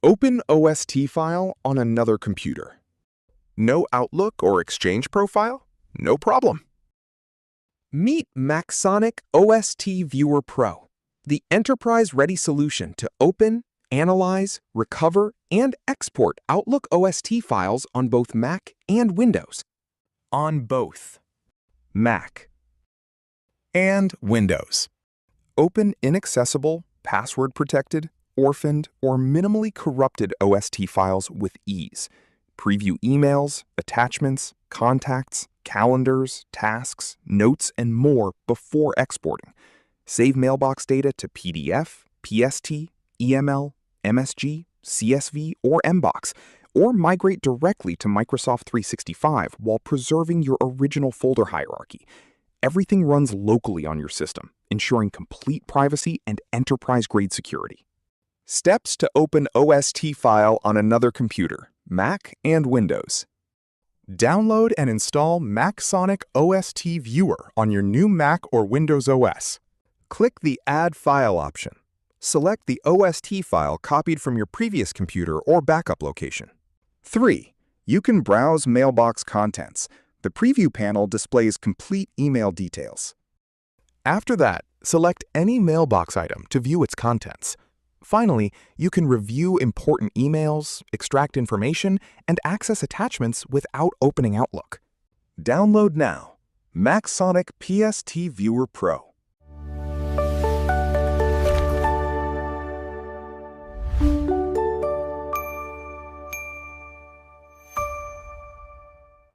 Open OST file on another computer. No Outlook or Exchange profile? No problem. Meet MacSonik OST Viewer Pro, the enterprise-ready solution to open, analyze, recover, and export Outlook OST files on both Mac and Windows. On both Mac and Windows. Open inaccessible, password-protected, orphaned, or minimally corrupted OST files with ease. Preview emails, attachments, contacts, calendars, tasks, notes, and more before exporting. Save mailbox data to PDF, PST, EML, MSG, CSV, or MBOX, or migrate directly to Microsoft 365 while preserving your original folder hierarchy. Everything runs locally on your system, ensuring complete privacy and enterprise-grade security. Steps to open OST file on another computer, Mac and Windows. Download and install MacSonik OST Viewer on your new Mac or Windows OS. Click the Add File option. Select the OST file copied from your previous computer or backup location. 3. You can browse mailbox contents. The preview panel displays complete email details. After that, select any mailbox item to view its contents. Finally, you can review important emails, extract information, and access attachments without opening Outlook. Download now. MacSonik PST Viewer Pro.